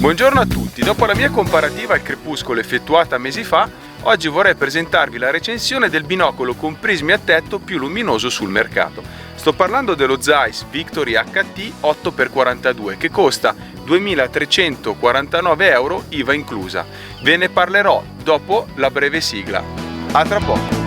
Buongiorno a tutti, dopo la mia comparativa al crepuscolo effettuata mesi fa, oggi vorrei presentarvi la recensione del binocolo con prismi a tetto più luminoso sul mercato. Sto parlando dello Zeiss Victory HT 8x42 che costa 2.349 euro IVA inclusa. Ve ne parlerò dopo la breve sigla. A tra poco!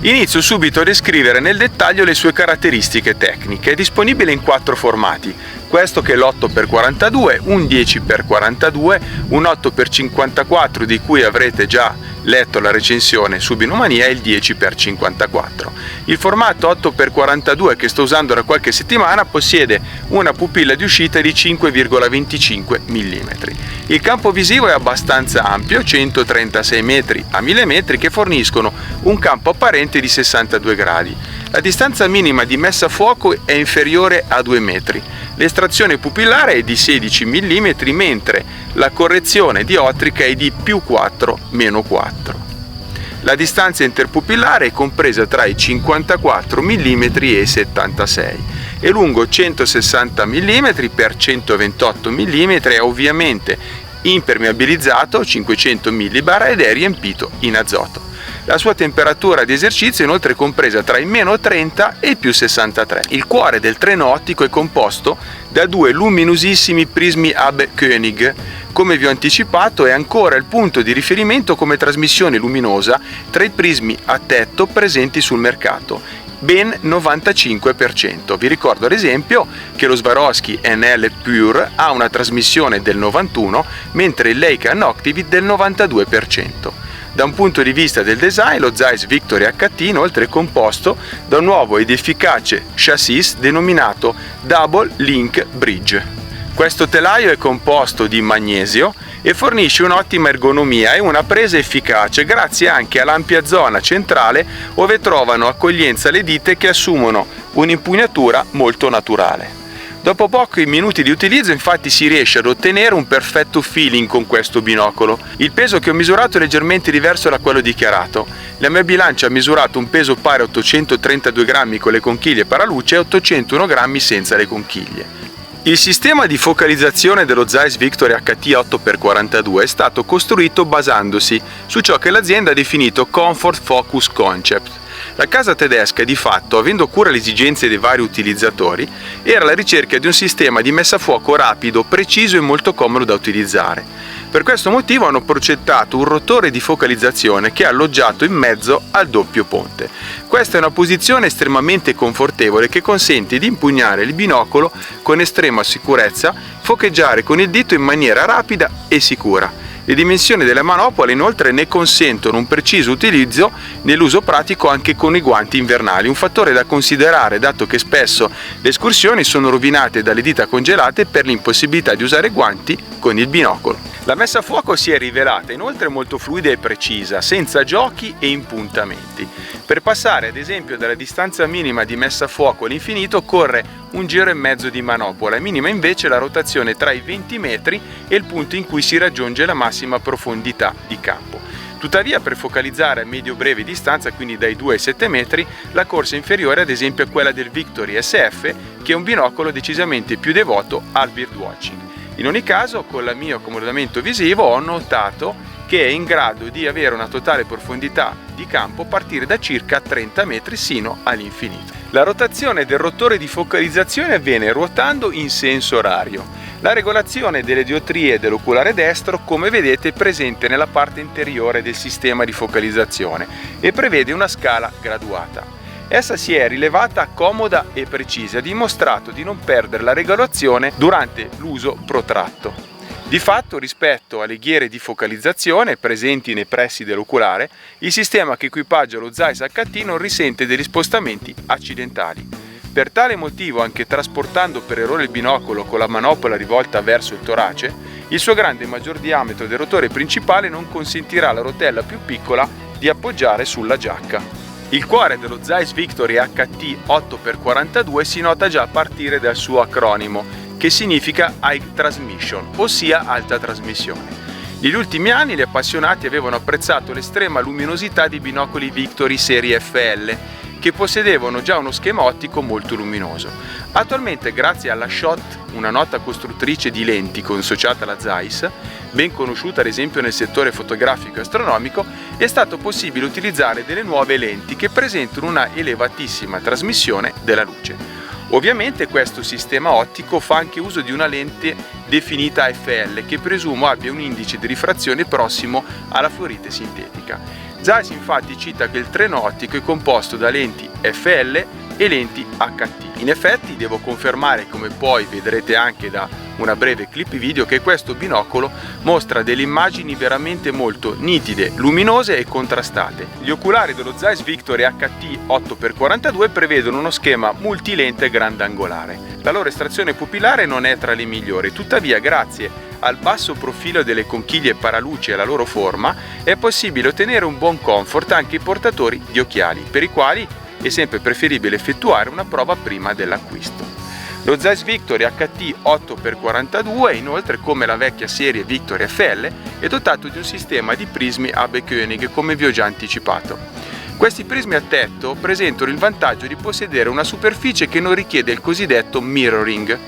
Inizio subito a descrivere nel dettaglio le sue caratteristiche tecniche. È disponibile in 4 formati, questo che è l'8x42, un 10x42, un 8x54 di cui avrete già letto la recensione su Binomania e il 10x54. Il formato 8x42 che sto usando da qualche settimana possiede una pupilla di uscita di 5,25 mm. Il campo visivo è abbastanza ampio, 136 metri a 1000 metri che forniscono un campo apparente di 62 gradi. La distanza minima di messa a fuoco è inferiore a 2 metri. L'estrazione pupillare è di 16 mm mentre la correzione diottrica è di +4 -4. La distanza interpupillare è compresa tra i 54 mm e i 76. È lungo 160 mm x 128 mm, è ovviamente impermeabilizzato 500 millibar ed è riempito in azoto. La sua temperatura di esercizio è inoltre compresa tra i -30 e i +63. Il cuore del treno ottico è composto da 2 luminosissimi prismi Abbe König. Come vi ho anticipato, è ancora il punto di riferimento come trasmissione luminosa tra i prismi a tetto presenti sul mercato, ben 95%. Vi ricordo ad esempio che lo Swarovski NL Pure ha una trasmissione del 91%, mentre il Leica Noctivit del 92%. Da un punto di vista del design, lo Zeiss Victory HT inoltre è composto da un nuovo ed efficace chassis denominato Double Link Bridge. Questo telaio è composto di magnesio e fornisce un'ottima ergonomia e una presa efficace grazie anche all'ampia zona centrale dove trovano accoglienza le dita che assumono un'impugnatura molto naturale. Dopo pochi minuti di utilizzo infatti si riesce ad ottenere un perfetto feeling con questo binocolo. Il peso che ho misurato è leggermente diverso da quello dichiarato. La mia bilancia ha misurato un peso pari a 832 grammi con le conchiglie paraluce e 801 grammi senza le conchiglie. Il sistema di focalizzazione dello Zeiss Victory HT 8x42 è stato costruito basandosi su ciò che l'azienda ha definito Comfort Focus Concept. La casa tedesca, di fatto, avendo cura le esigenze dei vari utilizzatori, era alla ricerca di un sistema di messa a fuoco rapido, preciso e molto comodo da utilizzare. Per questo motivo hanno progettato un rotore di focalizzazione che è alloggiato in mezzo al doppio ponte. Questa è una posizione estremamente confortevole che consente di impugnare il binocolo con estrema sicurezza, focheggiare con il dito in maniera rapida e sicura. Le dimensioni delle manopole inoltre ne consentono un preciso utilizzo nell'uso pratico anche con i guanti invernali, un fattore da considerare dato che spesso le escursioni sono rovinate dalle dita congelate per l'impossibilità di usare guanti con il binocolo. La messa a fuoco si è rivelata inoltre molto fluida e precisa, senza giochi e impuntamenti. Per passare ad esempio dalla distanza minima di messa a fuoco all'infinito occorre un giro e mezzo di manopola, minima invece la rotazione tra i 20 metri e il punto in cui si raggiunge la massima profondità di campo. Tuttavia, per focalizzare a medio-breve distanza, quindi dai 2 ai 7 metri, la corsa è inferiore ad esempio a quella del Victory SF, che è un binocolo decisamente più devoto al birdwatching. In ogni caso, con il mio accomodamento visivo ho notato che è in grado di avere una totale profondità di campo a partire da circa 30 metri sino all'infinito. La rotazione del rotore di focalizzazione avviene ruotando in senso orario. La regolazione delle diottrie dell'oculare destro, come vedete, è presente nella parte interiore del sistema di focalizzazione e prevede una scala graduata. Essa si è rilevata comoda e precisa, ha dimostrato di non perdere la regolazione durante l'uso protratto. Di fatto, rispetto alle ghiere di focalizzazione presenti nei pressi dell'oculare, il sistema che equipaggia lo Zeiss HT non risente degli spostamenti accidentali. Per tale motivo, anche trasportando per errore il binocolo con la manopola rivolta verso il torace, il suo grande maggior diametro del rotore principale non consentirà alla rotella più piccola di appoggiare sulla giacca. Il cuore dello Zeiss Victory HT 8x42 si nota già a partire dal suo acronimo, che significa High Transmission, ossia alta trasmissione. Negli ultimi anni gli appassionati avevano apprezzato l'estrema luminosità di binocoli Victory serie FL, che possedevano già uno schema ottico molto luminoso. Attualmente, grazie alla Schott, una nota costruttrice di lenti consociata alla Zeiss, ben conosciuta ad esempio nel settore fotografico e astronomico, è stato possibile utilizzare delle nuove lenti che presentano una elevatissima trasmissione della luce. Ovviamente questo sistema ottico fa anche uso di una lente definita FL, che presumo abbia un indice di rifrazione prossimo alla fluorite sintetica. Zeiss infatti cita che il treno ottico è composto da lenti FL e lenti HT. In effetti devo confermare, come poi vedrete anche da una breve clip video, che questo binocolo mostra delle immagini veramente molto nitide, luminose e contrastate. Gli oculari dello Zeiss Victory HT 8x42 prevedono uno schema multilente grandangolare. La loro estrazione pupillare non è tra le migliori, tuttavia grazie al basso profilo delle conchiglie paraluce e alla loro forma è possibile ottenere un buon comfort anche ai portatori di occhiali, per i quali è sempre preferibile effettuare una prova prima dell'acquisto. Lo Zeiss Victory HT 8x42, inoltre, come la vecchia serie Victory FL, è dotato di un sistema di prismi Abbe-Koenig, come vi ho già anticipato. Questi prismi a tetto presentano il vantaggio di possedere una superficie che non richiede il cosiddetto mirroring.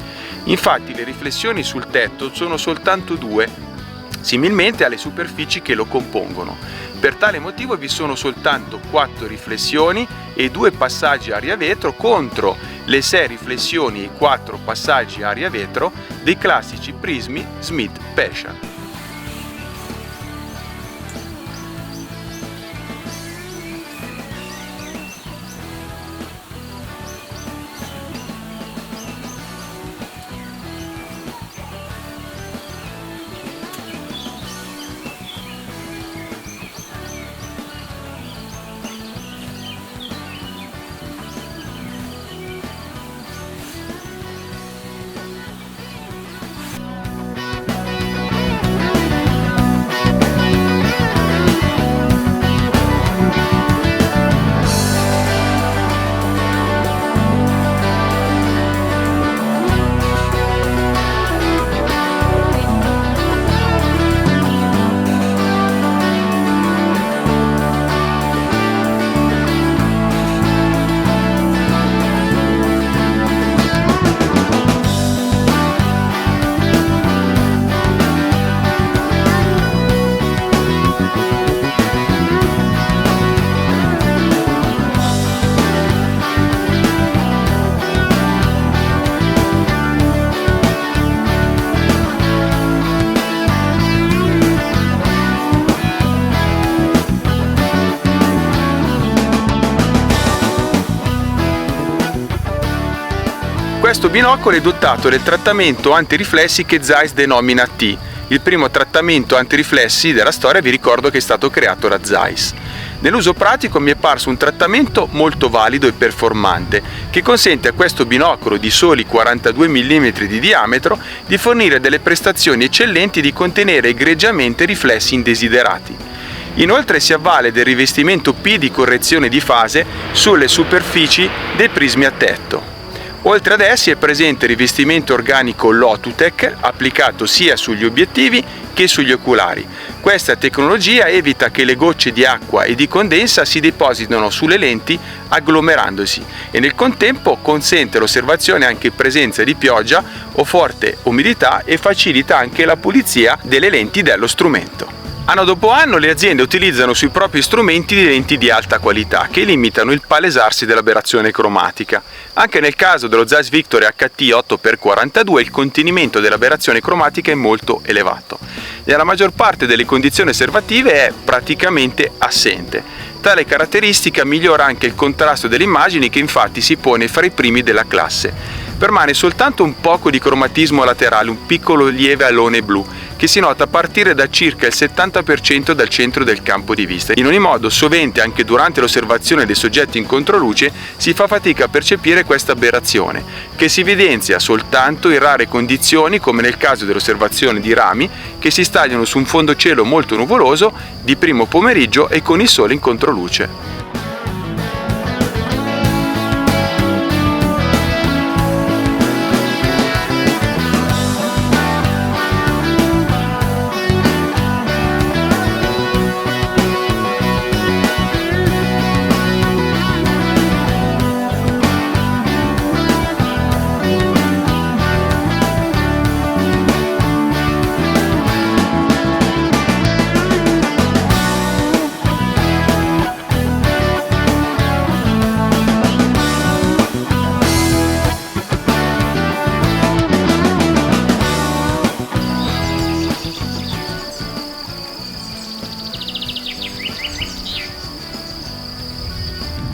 Infatti le riflessioni sul tetto sono soltanto due, similmente alle superfici che lo compongono. Per tale motivo vi sono soltanto 4 riflessioni e 2 passaggi aria-vetro contro le 6 riflessioni e 4 passaggi aria-vetro dei classici prismi Smith-Pesha. Questo binocolo è dotato del trattamento antiriflessi che Zeiss denomina T. Il primo trattamento antiriflessi della storia vi ricordo che è stato creato da Zeiss. Nell'uso pratico mi è parso un trattamento molto valido e performante che consente a questo binocolo di soli 42 mm di diametro di fornire delle prestazioni eccellenti di contenere egregiamente riflessi indesiderati. Inoltre si avvale del rivestimento P di correzione di fase sulle superfici dei prismi a tetto. Oltre ad essi è presente il rivestimento organico Lotutech applicato sia sugli obiettivi che sugli oculari. Questa tecnologia evita che le gocce di acqua e di condensa si depositino sulle lenti agglomerandosi e nel contempo consente l'osservazione anche in presenza di pioggia o forte umidità e facilita anche la pulizia delle lenti dello strumento. Anno dopo anno le aziende utilizzano sui propri strumenti lenti di alta qualità che limitano il palesarsi dell'aberrazione cromatica. Anche nel caso dello Zeiss Victory HT 8x42 il contenimento dell'aberrazione cromatica è molto elevato. Nella maggior parte delle condizioni osservative è praticamente assente. Tale caratteristica migliora anche il contrasto delle immagini che infatti si pone fra i primi della classe. Permane soltanto un poco di cromatismo laterale, un piccolo lieve alone blu, che si nota a partire da circa il 70% dal centro del campo di vista. In ogni modo, sovente anche durante l'osservazione dei soggetti in controluce si fa fatica a percepire questa aberrazione, che si evidenzia soltanto in rare condizioni come nel caso dell'osservazione di rami che si stagliano su un fondo cielo molto nuvoloso di primo pomeriggio e con il sole in controluce.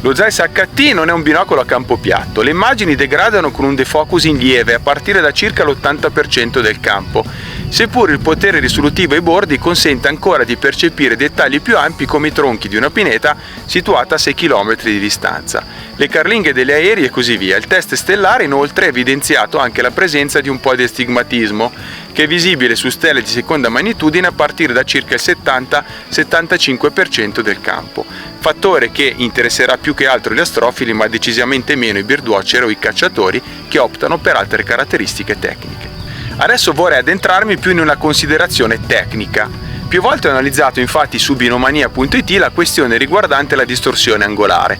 Lo Zeiss HT non è un binocolo a campo piatto, le immagini degradano con un defocusing lieve a partire da circa l'80% del campo, seppur il potere risolutivo ai bordi consente ancora di percepire dettagli più ampi come i tronchi di una pineta situata a 6 km di distanza, le carlinghe degli aerei e così via. Il test stellare inoltre ha evidenziato anche la presenza di un po' di astigmatismo, che è visibile su stelle di seconda magnitudine a partire da circa il 70-75% del campo, fattore che interesserà più che altro gli astrofili ma decisamente meno i birdwatcher o i cacciatori che optano per altre caratteristiche tecniche. Adesso vorrei addentrarmi più in una considerazione tecnica. Più volte ho analizzato infatti su binomania.it la questione riguardante la distorsione angolare.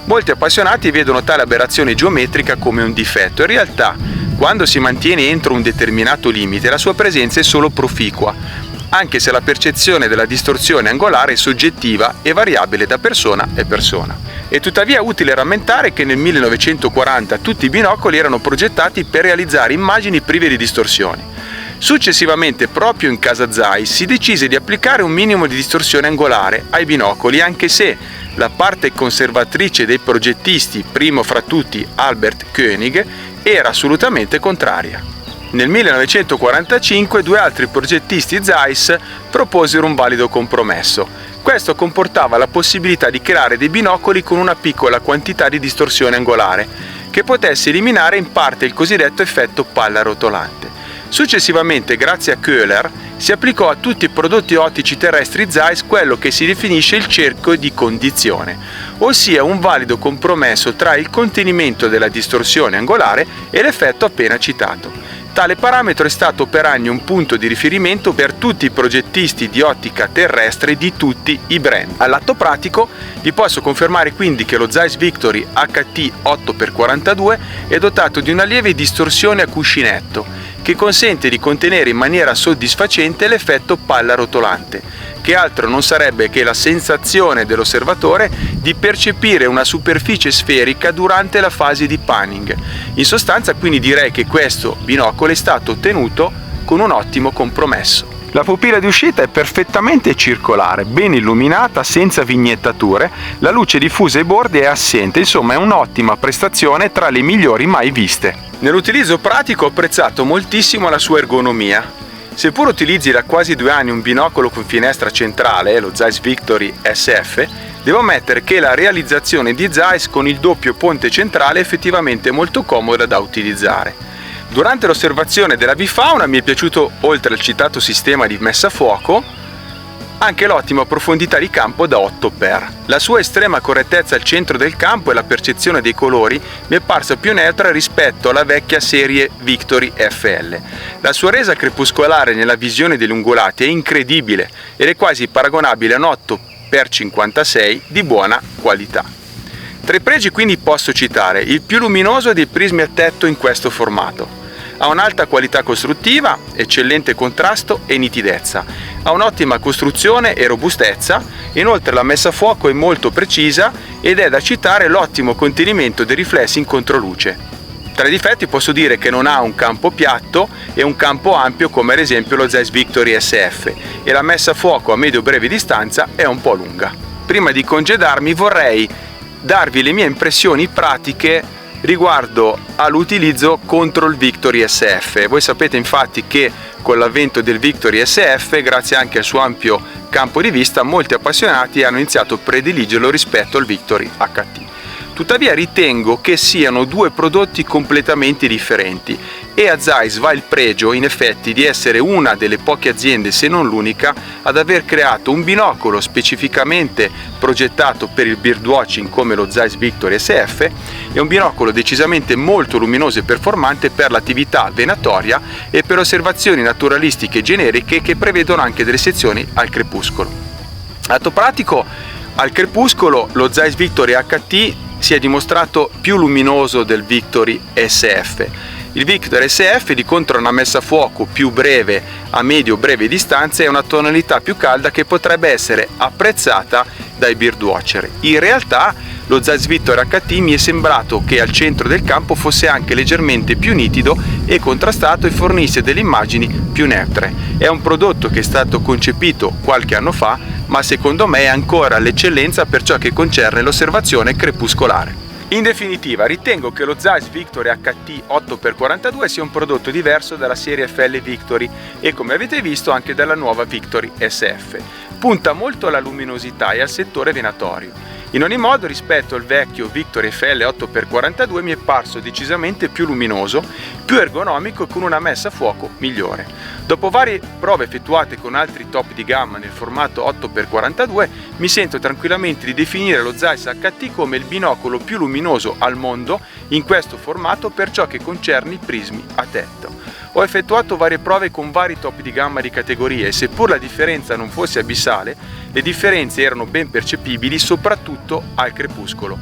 Molti appassionati vedono tale aberrazione geometrica come un difetto. In realtà, quando si mantiene entro un determinato limite, la sua presenza è solo proficua, anche se la percezione della distorsione angolare è soggettiva e variabile da persona e persona. È tuttavia utile rammentare che nel 1940 tutti i binocoli erano progettati per realizzare immagini prive di distorsioni. Successivamente, proprio in casa Zeiss, si decise di applicare un minimo di distorsione angolare ai binocoli, anche se la parte conservatrice dei progettisti, primo fra tutti Albert Koenig, era assolutamente contraria. Nel 1945 due altri progettisti Zeiss proposero un valido compromesso. Questo comportava la possibilità di creare dei binocoli con una piccola quantità di distorsione angolare, che potesse eliminare in parte il cosiddetto effetto palla rotolante. Successivamente, grazie a Köhler, si applicò a tutti i prodotti ottici terrestri Zeiss quello che si definisce il cerchio di condizione, ossia un valido compromesso tra il contenimento della distorsione angolare e l'effetto appena citato. Tale parametro è stato per anni un punto di riferimento per tutti i progettisti di ottica terrestre di tutti i brand. All'atto pratico vi posso confermare quindi che lo Zeiss Victory HT 8x42 è dotato di una lieve distorsione a cuscinetto che consente di contenere in maniera soddisfacente l'effetto palla rotolante, che altro non sarebbe che la sensazione dell'osservatore di percepire una superficie sferica durante la fase di panning. In sostanza, quindi, direi che questo binocolo è stato ottenuto con un ottimo compromesso. La pupilla di uscita è perfettamente circolare, ben illuminata, senza vignettature, la luce diffusa ai bordi è assente, insomma è un'ottima prestazione tra le migliori mai viste. Nell'utilizzo pratico ho apprezzato moltissimo la sua ergonomia. Seppur utilizzi da quasi 2 anni un binocolo con finestra centrale, lo Zeiss Victory SF, devo ammettere che la realizzazione di Zeiss con il doppio ponte centrale è effettivamente molto comoda da utilizzare. Durante l'osservazione della bifauna mi è piaciuto, oltre al citato sistema di messa a fuoco, anche l'ottima profondità di campo da 8x. La sua estrema correttezza al centro del campo e la percezione dei colori mi è parsa più neutra rispetto alla vecchia serie Victory FL. La sua resa crepuscolare nella visione degli ungulati è incredibile ed è quasi paragonabile a un 8x56 di buona qualità. Tra i pregi quindi posso citare il più luminoso dei prismi a tetto in questo formato. Ha un'alta qualità costruttiva, eccellente contrasto e nitidezza. Ha un'ottima costruzione e robustezza, inoltre la messa a fuoco è molto precisa ed è da citare l'ottimo contenimento dei riflessi in controluce. Tra i difetti posso dire che non ha un campo piatto e un campo ampio come ad esempio lo Zeiss Victory SF e la messa a fuoco a medio-breve distanza è un po' lunga. Prima di congedarmi vorrei darvi le mie impressioni pratiche riguardo all'utilizzo contro il Victory SF. Voi sapete infatti che con l'avvento del Victory SF, grazie anche al suo ampio campo di vista, molti appassionati hanno iniziato a prediligerlo rispetto al Victory HT. Tuttavia ritengo che siano due prodotti completamente differenti e a Zeiss va il pregio in effetti di essere una delle poche aziende, se non l'unica, ad aver creato un binocolo specificamente progettato per il birdwatching come lo Zeiss Victory SF e un binocolo decisamente molto luminoso e performante per l'attività venatoria e per osservazioni naturalistiche generiche che prevedono anche delle sezioni al crepuscolo. Lato pratico, al crepuscolo lo Zeiss Victory HT si è dimostrato più luminoso del Victory SF. Il Victory SF di contro ha una messa a fuoco più breve a medio-breve distanza e una tonalità più calda che potrebbe essere apprezzata dai birdwatcher. In realtà lo Zeiss Victory HT mi è sembrato che al centro del campo fosse anche leggermente più nitido e contrastato e fornisse delle immagini più neutre. È un prodotto che è stato concepito qualche anno fa ma secondo me è ancora l'eccellenza per ciò che concerne l'osservazione crepuscolare. In definitiva, ritengo che lo Zeiss Victory HT 8x42 sia un prodotto diverso dalla serie FL Victory e, come avete visto, anche dalla nuova Victory SF. Punta molto alla luminosità e al settore venatorio. In ogni modo, rispetto al vecchio Victory FL 8x42 mi è parso decisamente più luminoso, più ergonomico e con una messa a fuoco migliore. Dopo varie prove effettuate con altri top di gamma nel formato 8x42, mi sento tranquillamente di definire lo Zeiss HT come il binocolo più luminoso al mondo in questo formato per ciò che concerne i prismi a tetto. Ho effettuato varie prove con vari top di gamma di categorie e seppur la differenza non fosse abissale, le differenze erano ben percepibili soprattutto al crepuscolo.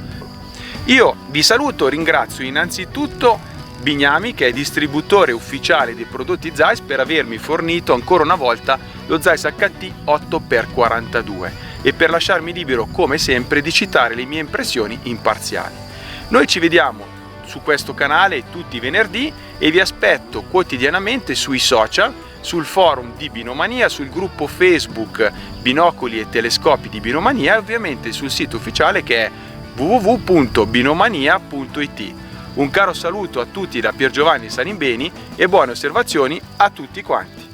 Io vi saluto, ringrazio innanzitutto Bignami, che è distributore ufficiale dei prodotti Zeiss, per avermi fornito ancora una volta lo Zeiss HT 8x42 e per lasciarmi libero come sempre di citare le mie impressioni imparziali. Noi ci vediamo su questo canale tutti i venerdì e vi aspetto quotidianamente sui social, sul forum di Binomania, sul gruppo Facebook Binocoli e Telescopi di Binomania e ovviamente sul sito ufficiale che è www.binomania.it. Un caro saluto a tutti da Pier Giovanni Salimbeni e buone osservazioni a tutti quanti.